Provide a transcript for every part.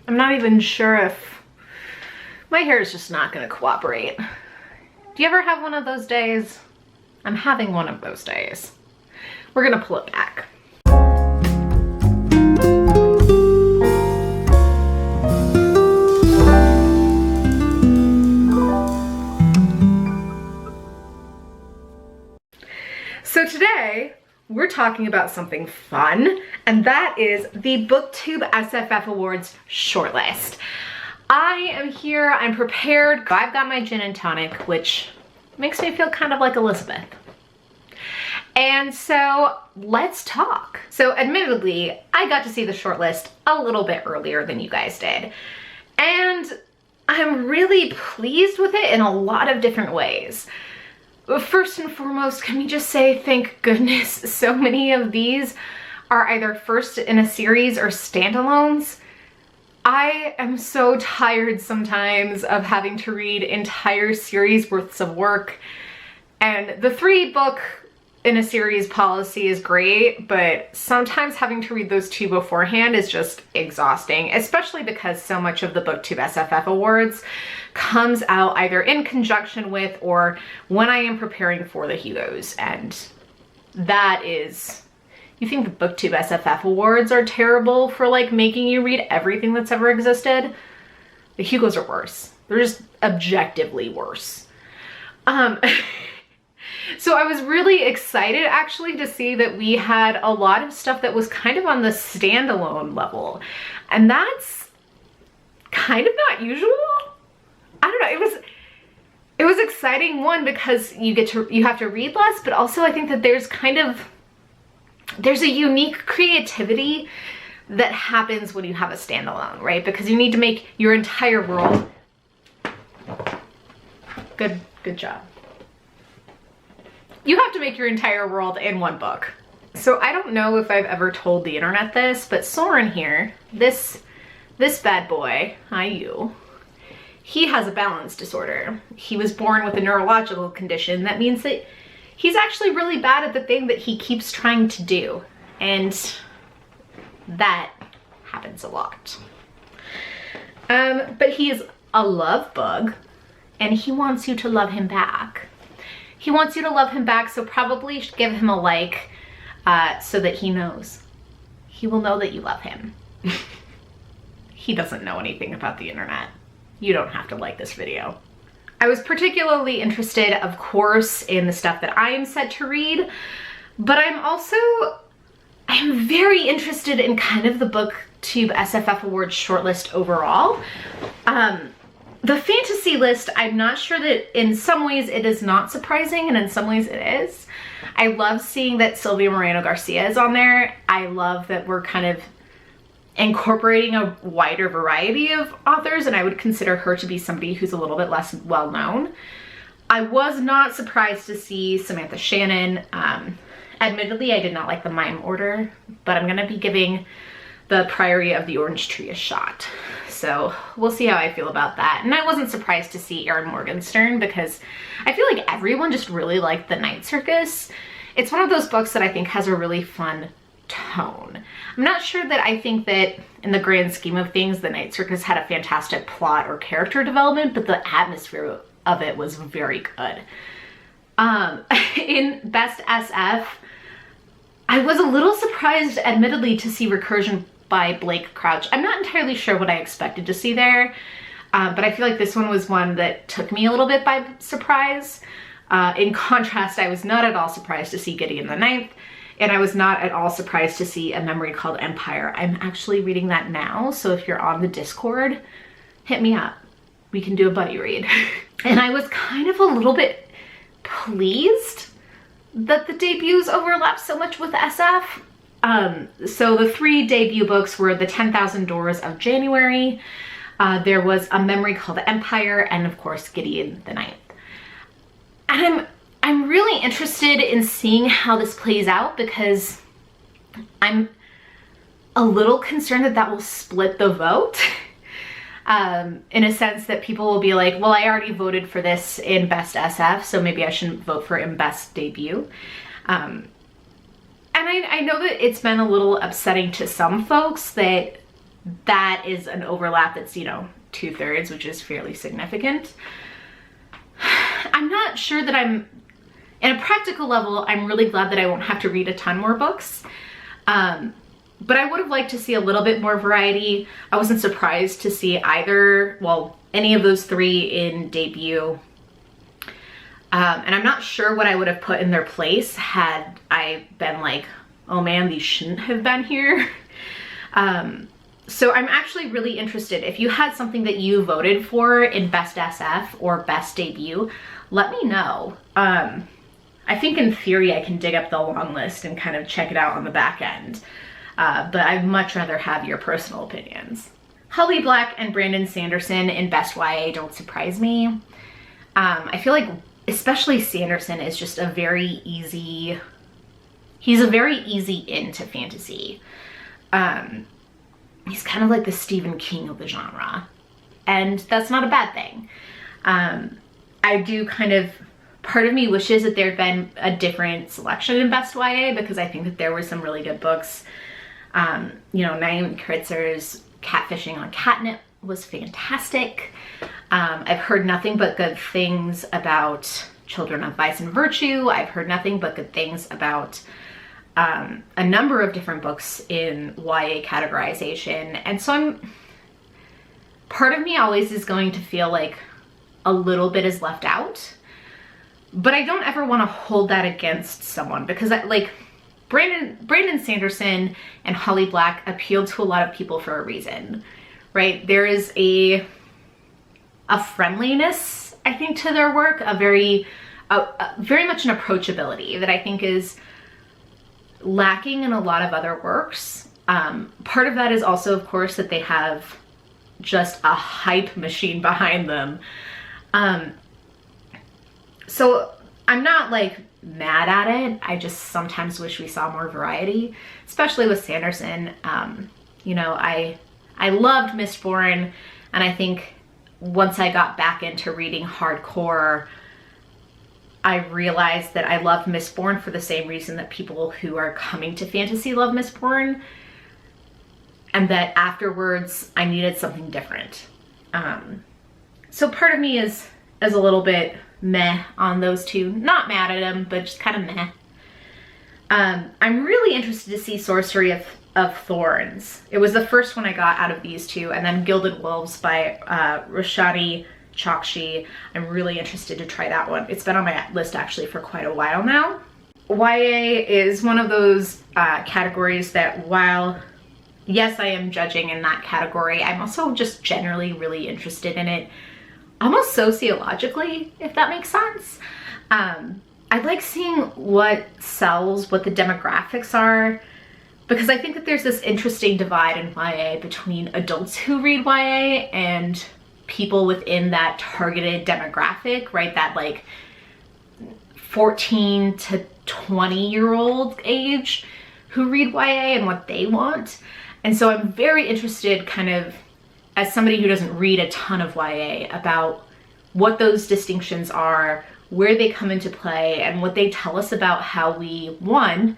I'm not even sure if my hair is just not gonna cooperate. Do you ever have one of those days? I'm having one of those days. We're gonna pull it back. So today, we're talking about something fun, and that is the BooktubeSFF Awards shortlist. I am here, I'm prepared. I've got my gin and tonic, which makes me feel kind of like Elizabeth. And so let's talk. So admittedly, I got to see the shortlist a little bit earlier than you guys did. And I'm really pleased with it in a lot of different ways. First and foremost, can we just say thank goodness so many of these are either first in a series or standalones. I am so tired sometimes of having to read entire series worths of work, and the 3-book in a series policy is great, but sometimes having to read those 2 beforehand is just exhausting, especially because so much of the BooktubeSFF Awards comes out either in conjunction with or when I am preparing for the Hugos. And that is, you think the BooktubeSFF Awards are terrible for like making you read everything that's ever existed? The Hugos are worse. They're just objectively worse. So I was really excited actually to see that we had a lot of stuff that was kind of on the standalone level. And that's kind of not usual. I don't know, it was exciting, one, because you have to read less, but also I think that there's a unique creativity that happens when you have a standalone, right? Because you need to make your entire world. Good job. You have to make your entire world in one book. So I don't know if I've ever told the internet this, but Soren here, this bad boy, he has a balance disorder. He was born with a neurological condition. That means that he's actually really bad at the thing that he keeps trying to do. And that happens a lot. But he's a love bug, and he wants you to love him back. He wants you to love him back, so probably give him a like so that he knows. He will know that you love him. He doesn't know anything about the internet. You don't have to like this video. I was particularly interested, of course, in the stuff that I am set to read, but I'm very interested in kind of the BooktubeSFF Awards shortlist overall. The fantasy list, I'm not sure that in some ways it is not surprising, and in some ways it is. I love seeing that Silvia Moreno Garcia is on there. I love that we're kind of incorporating a wider variety of authors, and I would consider her to be somebody who's a little bit less well known. I was not surprised to see Samantha Shannon. Admittedly, I did not like the mime order, but I'm gonna be giving the Priory of the Orange Tree a shot. So we'll see how I feel about that. And I wasn't surprised to see Erin Morgenstern, because I feel like everyone just really liked The Night Circus. It's one of those books that I think has a really fun tone. I'm not sure that I think that in the grand scheme of things, The Night Circus had a fantastic plot or character development, but the atmosphere of it was very good. In Best SF, I was a little surprised, admittedly, to see Recursion by Blake Crouch. I'm not entirely sure what I expected to see there, but I feel like this one was one that took me a little bit by surprise. In contrast, I was not at all surprised to see Gideon the Ninth, and I was not at all surprised to see A Memory Called Empire. I'm actually reading that now, so if you're on the Discord, hit me up. We can do a buddy read. And I was kind of a little bit pleased that the debuts overlap so much with SF. So the 3 debut books were The 10,000 Doors of January, there was A Memory Called Empire, and of course Gideon the Ninth. And I'm really interested in seeing how this plays out, because I'm a little concerned that that will split the vote. In a sense that people will be like, well, I already voted for this in Best SF, so maybe I shouldn't vote for it in Best Debut. And I know that it's been a little upsetting to some folks that that is an overlap that's, you know, 2/3, which is fairly significant. I'm not sure that in a practical level, I'm really glad that I won't have to read a ton more books. But I would have liked to see a little bit more variety. I wasn't surprised to see either, well, any of those 3 in debut. And I'm not sure what I would have put in their place had I been like, oh man, these shouldn't have been here. So I'm actually really interested. If you had something that you voted for in Best SF or Best Debut, let me know. I think in theory I can dig up the long list and kind of check it out on the back end. But I'd much rather have your personal opinions. Holly Black and Brandon Sanderson in Best YA don't surprise me. I feel like especially Sanderson is just a very easy, he's a very easy into fantasy. He's kind of like the Stephen King of the genre, and that's not a bad thing. I do kind of, part of me wishes that there'd been a different selection in Best YA, because I think that there were some really good books. You know, Naomi Kritzer's Catfishing on Catnip was fantastic. I've heard nothing but good things about Children of Vice and Virtue. I've heard nothing but good things about a number of different books in YA categorization. And so part of me always is going to feel like a little bit is left out, but I don't ever want to hold that against someone, because like Brandon Sanderson and Holly Black appealed to a lot of people for a reason, right? There is a friendliness, I think, to their work, a very much an approachability that I think is lacking in a lot of other works. Part of that is also, of course, that they have just a hype machine behind them. So I'm not like mad at it. I just sometimes wish we saw more variety, especially with Sanderson. You know, I loved Mistborn, and I think once I got back into reading hardcore, I realized that I loved Mistborn for the same reason that people who are coming to fantasy love Mistborn, and that afterwards I needed something different. So part of me is a little bit meh on those two. Not mad at them, but just kind of meh. I'm really interested to see Sorcery of Thorns. It was the first one I got out of these two, and then Gilded Wolves by Roshani Chokshi. I'm really interested to try that one. It's been on my list actually for quite a while now. YA is one of those categories that, while yes, I am judging in that category, I'm also just generally really interested in it, almost sociologically, if that makes sense. I like seeing what sells, what the demographics are, because I think that there's this interesting divide in YA between adults who read YA and people within that targeted demographic, right? That like 14 to 20-year-old age who read YA and what they want. And so I'm very interested, kind of as somebody who doesn't read a ton of YA, about what those distinctions are, where they come into play, and what they tell us about how we, one,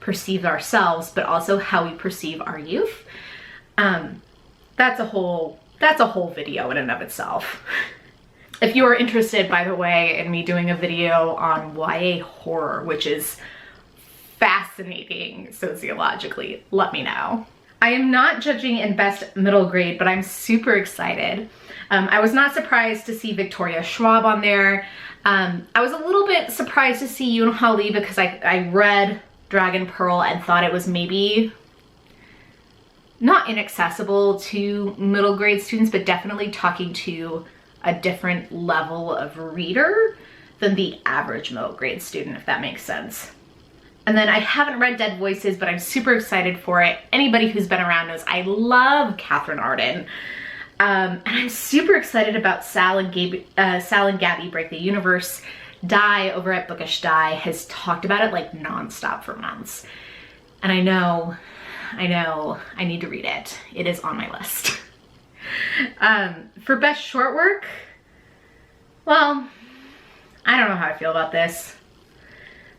perceive ourselves, but also how we perceive our youth. That's a whole video in and of itself. If you are interested, by the way, in me doing a video on YA horror, which is fascinating sociologically, let me know. I am not judging in Best Middle Grade, but I'm super excited. I was not surprised to see Victoria Schwab on there. I was a little bit surprised to see Yoon Ha Lee, because I read Dragon Pearl and thought it was maybe not inaccessible to middle grade students, but definitely talking to a different level of reader than the average middle grade student, if that makes sense. And then I haven't read Dead Voices, but I'm super excited for it. Anybody who's been around knows I love Catherine Arden. And I'm super excited about Sal and Gabby Break the Universe. Di over at Bookish Di has talked about it like nonstop for months. And I know, I need to read it. It is on my list. For Best Short Work, well, I don't know how I feel about this.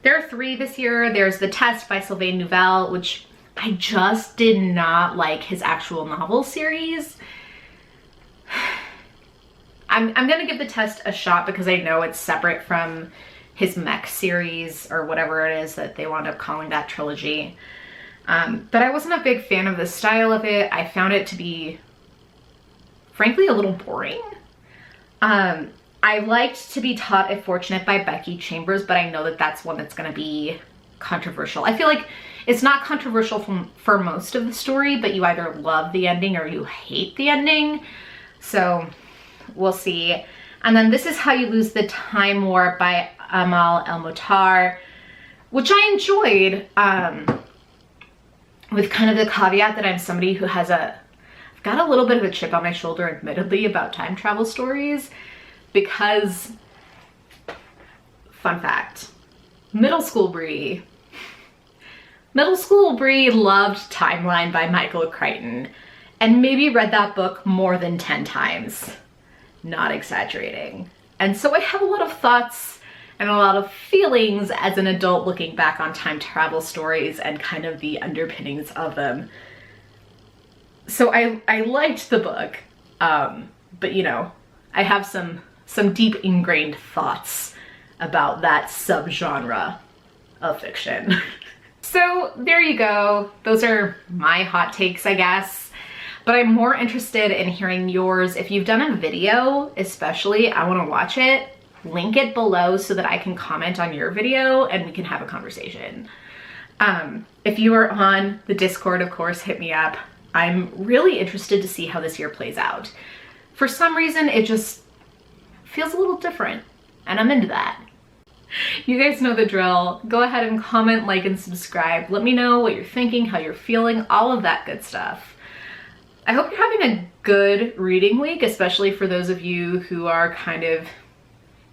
There are 3 this year. There's The Test by Sylvain Neuvel, which I just did not like his actual novel series. I'm gonna give the test a shot because I know it's separate from his mech series or whatever it is that they wound up calling that trilogy. But I wasn't a big fan of the style of it. I found it to be, frankly, a little boring. I liked To Be Taught If Fortunate by Becky Chambers, but I know that that's one that's gonna be controversial. I feel like it's not controversial for most of the story, but you either love the ending or you hate the ending. So we'll see. And then This Is How You Lose the Time War by Amal El-Mutar, which I enjoyed, with kind of the caveat that I'm somebody who has I've got a little bit of a chip on my shoulder, admittedly, about time travel stories, because, fun fact, middle school Brie loved Timeline by Michael Crichton and maybe read that book more than 10 times. Not exaggerating. And so I have a lot of thoughts and a lot of feelings as an adult looking back on time travel stories and kind of the underpinnings of them. So I liked the book, but you know, I have some deep ingrained thoughts about that subgenre of fiction. So there you go. Those are my hot takes, I guess. But I'm more interested in hearing yours. If you've done a video, especially, I want to watch it. Link it below so that I can comment on your video and we can have a conversation. If you are on the Discord, of course, hit me up. I'm really interested to see how this year plays out. For some reason, it just feels a little different, and I'm into that. You guys know the drill. Go ahead and comment, like, and subscribe. Let me know what you're thinking, how you're feeling, all of that good stuff. I hope you're having a good reading week, especially for those of you who are kind of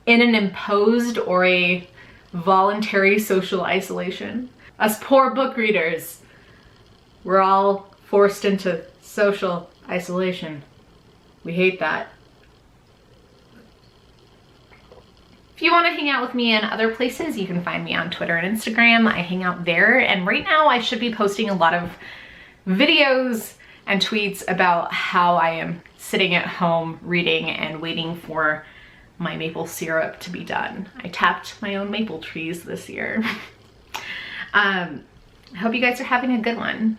in an imposed or a voluntary social isolation. Us poor book readers, we're all forced into social isolation. We hate that. If you want to hang out with me in other places, you can find me on Twitter and Instagram. I hang out there, and right now I should be posting a lot of videos and tweets about how I am sitting at home reading and waiting for my maple syrup to be done. I tapped my own maple trees this year. I hope you guys are having a good one.